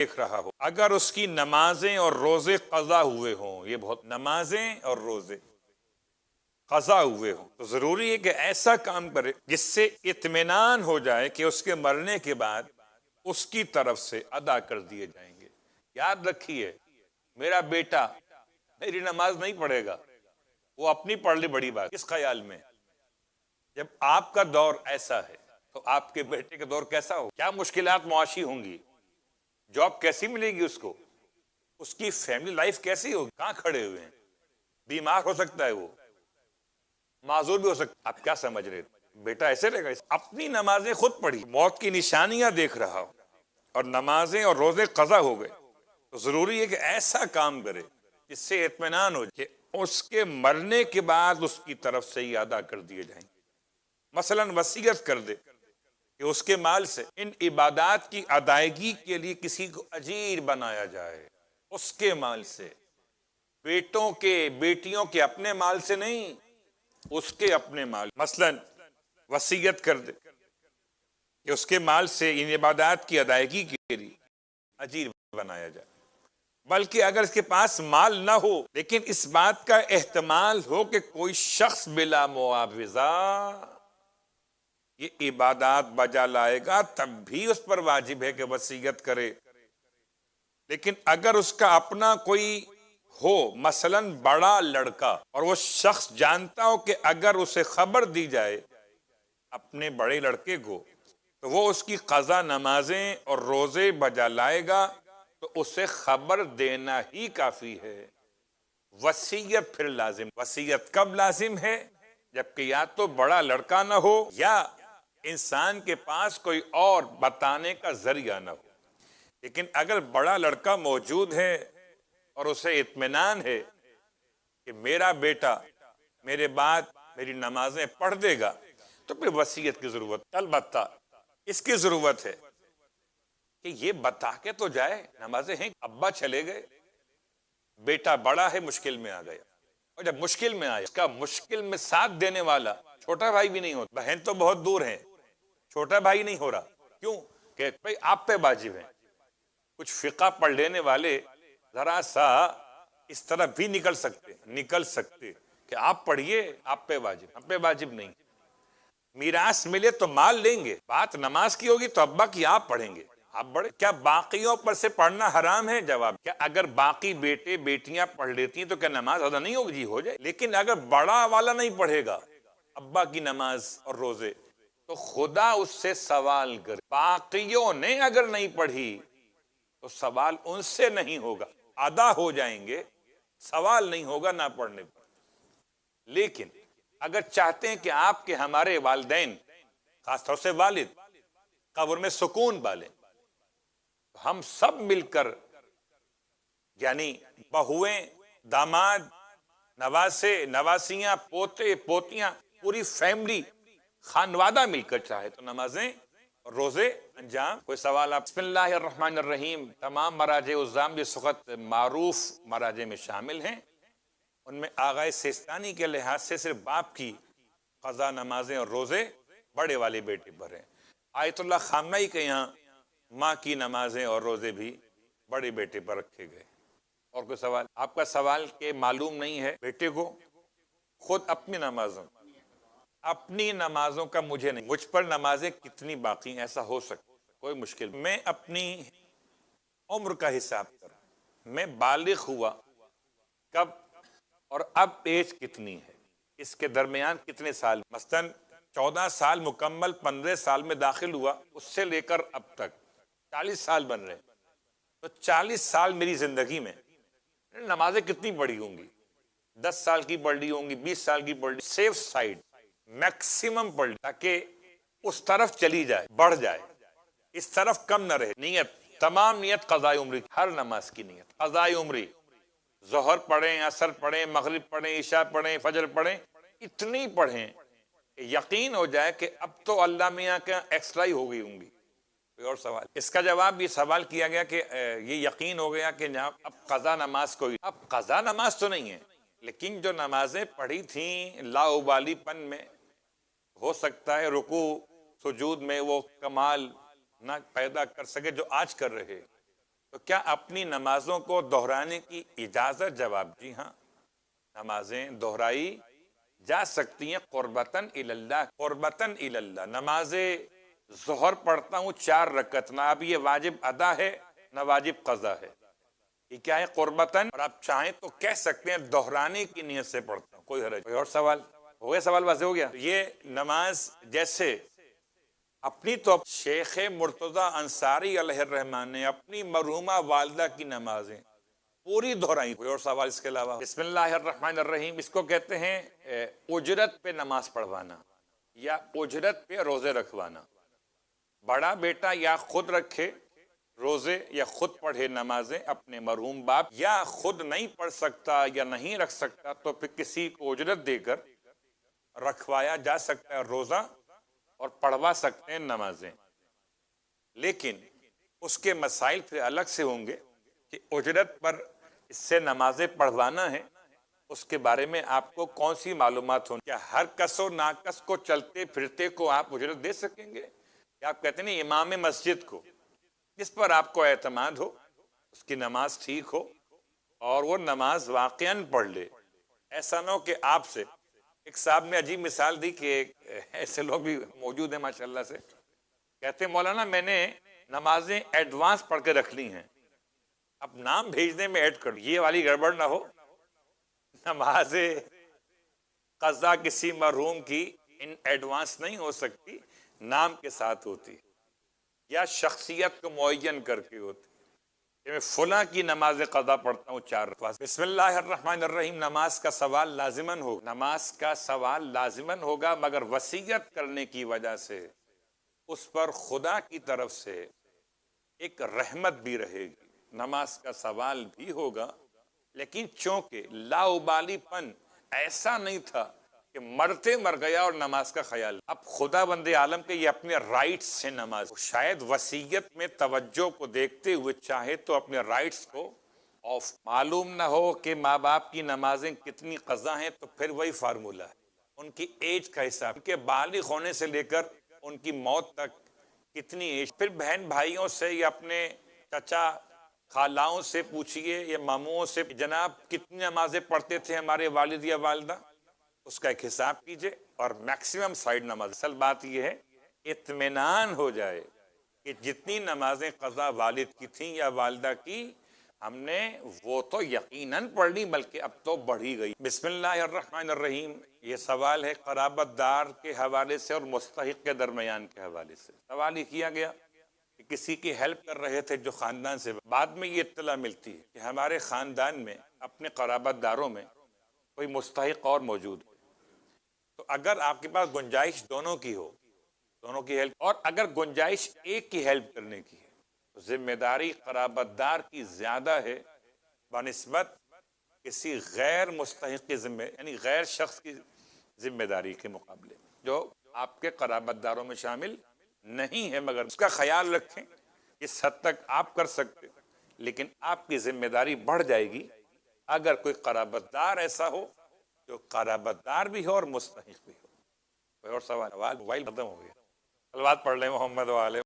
دیکھ رہا ہو، اگر اس کی نمازیں اور روزے قضا ہوئے ہوں، یہ بہت، نمازیں اور روزے قضا ہوئے ہوں، تو ضروری ہے کہ ایسا کام کرے جس سے اطمینان ہو جائے کہ اس کے مرنے کے بعد اس کی طرف سے ادا کر دیے جائیں گے۔ یاد رکھیے، میرا بیٹا میری نماز نہیں پڑھے گا، وہ اپنی پڑھ لی بڑی بات، اس خیال میں جب آپ کا دور ایسا ہے تو آپ کے بیٹے کا دور کیسا ہو، کیا مشکلات معاشی ہوں گی، جاب کیسی ملے گی اس کی فیملی لائف کیسی ہوگی، کہاں کھڑے ہوئے ہیں، بیمار ہو سکتا ہے، وہ معذور بھی ہو سکتا ہے۔ آپ کیا سمجھ رہے بیٹا ایسے رہے گا؟ اپنی نمازیں خود پڑھی، موت کی نشانیاں دیکھ رہا ہو اور نمازیں اور روزے قضا ہو گئے، تو ضروری ہے کہ ایسا کام کرے جس سے اطمینان ہو کہ اس کے مرنے کے بعد اس کی طرف سے ہی ادا کر دیے جائیں گے۔ مثلا وصیت کر دے کہ اس کے مال سے ان عبادات کی ادائیگی کے لیے کسی کو اجیر بنایا جائے، اس کے مال سے، بیٹوں کے بیٹیوں کے اپنے مال سے نہیں، اس کے اپنے مال، مثلا وصیت کر دے کہ اس کے مال سے ان عبادات کی ادائیگی کے لیے اجیر بنایا جائے۔ بلکہ اگر اس کے پاس مال نہ ہو لیکن اس بات کا احتمال ہو کہ کوئی شخص بلا معاوضہ یہ عبادات بجا لائے گا، تب بھی اس پر واجب ہے کہ وصیت کرے۔ لیکن اگر اس کا اپنا کوئی ہو، مثلا بڑا لڑکا، اور وہ شخص جانتا ہو کہ اگر اسے خبر دی جائے اپنے بڑے لڑکے کو تو وہ اس کی قضا نمازیں اور روزے بجا لائے گا، تو اسے خبر دینا ہی کافی ہے۔ وصیت پھر لازم، وصیت کب لازم ہے؟ جبکہ یا تو بڑا لڑکا نہ ہو یا انسان کے پاس کوئی اور بتانے کا ذریعہ نہ ہو۔ لیکن اگر بڑا لڑکا موجود ہے اور اسے اطمینان ہے کہ میرا بیٹا میرے بعد میری نمازیں پڑھ دے گا، تو پھر وصیت کی ضرورت، البتہ اس کی ضرورت ہے کہ یہ بتا کے تو جائے نمازیں ہیں، ابا چلے گئے، بیٹا بڑا ہے، مشکل میں آ گیا، اور جب مشکل میں آیا، اس کا مشکل میں ساتھ دینے والا چھوٹا بھائی بھی نہیں ہوتا، بہن تو بہت دور ہیں، چھوٹا بھائی نہیں ہو رہا، کیوں کہ بھئی آپ پہ واجب ہے۔ کچھ فقہ پڑھ لینے والے ذرا سا اس طرح بھی نکل سکتے کہ آپ پڑھیے، آپ پہ واجب، ہم پہ واجب نہیں۔ میراث ملے تو مال لیں گے، بات نماز کی ہوگی تو ابا کی آپ پڑھیں گے، آپ بڑے، کیا باقیوں پر سے پڑھنا حرام ہے؟ جواب، کیا اگر باقی بیٹے بیٹیاں پڑھ لیتی ہیں تو کیا نماز ادا نہیں ہوگی؟ جی ہو جائے، لیکن اگر بڑا والا نہیں پڑھے گا ابا کی نماز اور روزے تو خدا اس سے سوال کرے۔ باقیوں نے اگر نہیں پڑھی تو سوال ان سے نہیں ہوگا، ادا ہو جائیں گے، سوال نہیں ہوگا نہ پڑھنے پر۔ لیکن اگر چاہتے ہیں کہ آپ کے ہمارے والدین، خاص طور سے والد، قبر میں سکون پالیں، ہم سب مل کر، یعنی بہویں، داماد، نواسے، نواسیاں، پوتے، پوتیاں، پوری فیملی، خانوادہ مل کر چاہے تو نمازیں اور روزے انجام۔ کوئی سوال آپ؟ بسم اللہ الرحمن الرحیم۔ تمام مراجع الزام اس وقت معروف مراجع میں شامل ہیں، ان میں آغائے سیستانی کے لحاظ سے صرف باپ کی قضا نمازیں اور روزے بڑے والے بیٹے پر ہیں۔ آیت اللہ خامنہئی کے یہاں ماں کی نمازیں اور روزے بھی بڑے بیٹے پر رکھے گئے۔ اور کوئی سوال؟ آپ کا سوال کہ معلوم نہیں ہے بیٹے کو خود اپنی نمازوں کا مجھے نہیں، مجھ پر نمازیں کتنی باقی ہیں، ایسا ہو سکتا، کوئی مشکل، میں اپنی عمر کا حساب کروں، میں بالغ ہوا کب اور اب ایج کتنی ہے، اس کے درمیان کتنے سال، مثلا 14 سال مکمل 15 سال میں داخل ہوا، اس سے لے کر اب تک 40 سال بن رہے ہیں، تو 40 سال میری زندگی میں نمازیں کتنی پڑھی ہوں گی؟ 10 سال کی پڑھ لی ہوں گی، 20 سال کی پڑھ لی، سیف سائیڈ میکسیمم پڑھ لی، تاکہ اس طرف چلی جائے، بڑھ جائے، اس طرف کم نہ رہے۔ نیت، تمام نیت قضاء عمری، ہر نماز کی نیت قضاء عمری، ظہر پڑھیں، عصر پڑھیں، مغرب پڑھیں، عشاء پڑھیں، فجر پڑھیں، اتنی پڑھیں کہ یقین ہو جائے کہ اب تو اللہ میاں کا ایکسٹرا ہی ہو گئی ہوں گی۔ کوئی اور سوال؟ اس کا جواب یہ سوال کیا گیا کہ یہ یقین ہو گیا کہ اب قضا نماز کوئی، اب قضا نماز تو نہیں ہے، لیکن جو نمازیں پڑھی تھیں لا ابالی پن میں، ہو سکتا ہے رکوع سجود میں وہ کمال نہ پیدا کر سکے جو آج کر رہے، تو کیا اپنی نمازوں کو دہرانے کی اجازت؟ جواب جی ہاں، نمازیں دہرائی جا سکتی ہیں قربتاً اللہ، قربتاً اللہ۔ نماز ظہر پڑھتا ہوں 4 رکعت، نہ اب یہ واجب ادا ہے نہ واجب قضا ہے، یہ کیا ہے؟ قربتاً۔ اور آپ چاہیں تو کہہ سکتے ہیں دہرانے کی نیت سے پڑھتا ہوں، کوئی حرج۔ کوئی اور سوال ہو گیا؟ سوال واضح ہو گیا؟ یہ نماز جیسے اپنی تو شیخ مرتضی انصاری علیہ الرحمن نے اپنی مرحومہ والدہ کی نمازیں پوری دہرائی۔ کوئی اور سوال اس کے علاوہ؟ بسم اللہ الرحمن الرحیم، اس کو کہتے ہیں اجرت پہ نماز پڑھوانا یا اجرت پہ روزے رکھوانا۔ بڑا بیٹا یا خود رکھے روزے یا خود پڑھے نمازیں اپنے مرحوم باپ، یا خود نہیں پڑھ سکتا یا نہیں رکھ سکتا تو پھر کسی کو اجرت دے کر رکھوایا جا سکتا ہے روزہ اور پڑھوا سکتے ہیں نمازیں۔ لیکن اس کے مسائل پھر الگ سے ہوں گے کہ اجرت پر اس سے نمازیں پڑھوانا ہے، اس کے بارے میں آپ کو کون سی معلومات ہوں؟ کیا ہر کس و ناکس کو چلتے پھرتے کو آپ اجرت دے سکیں گے؟ یا آپ کہتے ہیں امام مسجد کو، جس پر آپ کو اعتماد ہو، اس کی نماز ٹھیک ہو اور وہ نماز واقعاً پڑھ لے؟ ایسا نہ ہو کہ آپ سے ایک صاحب نے عجیب مثال دی کہ ایسے لوگ بھی موجود ہیں ماشاءاللہ سے، کہتے ہیں مولانا میں نے نمازیں ایڈوانس پڑھ کے رکھ لی ہیں، اب نام بھیجنے میں ایڈ کر، یہ والی گڑبڑ نہ ہو۔ نماز قضا کسی مرحوم کی ان ایڈوانس نہیں ہو سکتی، نام کے ساتھ ہوتی یا شخصیت کو معین کر کے ہوتی کہ میں فلاں کی نماز قضا پڑھتا ہوں 4 رکعت۔ بسم اللہ الرحمن الرحیم، نماز کا سوال لازماً ہوگا، نماز کا سوال لازماً ہوگا، مگر وصیت کرنے کی وجہ سے اس پر خدا کی طرف سے ایک رحمت بھی رہے گی، نماز کا سوال بھی ہوگا۔ لیکن چونکہ لاابالی پن ایسا نہیں تھا کہ مرتے مر گیا اور نماز کا خیال، اب خدا بند عالم کے یہ اپنے رائٹس سے نماز، شاید وصیت میں توجہ کو دیکھتے ہوئے چاہے تو اپنے رائٹس کو آف، معلوم نہ ہو کہ ماں باپ کی نمازیں کتنی قضا ہیں تو پھر وہی فارمولہ ہے، ان کی ایج کا حساب، ان کے بالغ ہونے سے لے کر ان کی موت تک کتنی ایج، پھر بہن بھائیوں سے یا اپنے چچا خالاؤں سے پوچھئے یا ماموں سے، جناب کتنی نمازیں پڑھتے تھے ہمارے والد یا والدہ، اس کا ایک حساب کیجئے اور میکسیمم سائیڈ نماز۔ اصل بات یہ ہے اطمینان ہو جائے کہ جتنی نمازیں قضا والد کی تھیں یا والدہ کی، ہم نے وہ تو یقیناً پڑھ لی بلکہ اب تو بڑھی گئی۔ بسم اللہ الرحمن الرحیم، یہ سوال ہے قرابت دار کے حوالے سے اور مستحق کے درمیان کے حوالے سے۔ سوال یہ کیا گیا کہ کسی کی ہیلپ کر رہے تھے جو خاندان سے، بعد میں یہ اطلاع ملتی ہے کہ ہمارے خاندان میں اپنے قرابت داروں میں کوئی مستحق اور موجود ہے، تو اگر آپ کے پاس گنجائش دونوں کی ہو، دونوں کی ہیلپ، اور اگر گنجائش ایک کی ہیلپ کرنے کی ہے تو ذمہ داری قرابت دار کی زیادہ ہے بنسبت کسی غیر مستحق کی ذمہ، یعنی غیر شخص کی ذمہ داری کے مقابلے جو آپ کے قرابت داروں میں شامل نہیں ہے، مگر اس کا خیال رکھیں اس حد تک آپ کر سکتے، لیکن آپ کی ذمہ داری بڑھ جائے گی اگر کوئی قرابت دار ایسا ہو جو قرابت دار بھی ہو اور مستحق بھی ہو۔ کوئی اور سوال؟ موبائل ختم ہو گیا، صلوات پڑھ لیں محمد وآلہ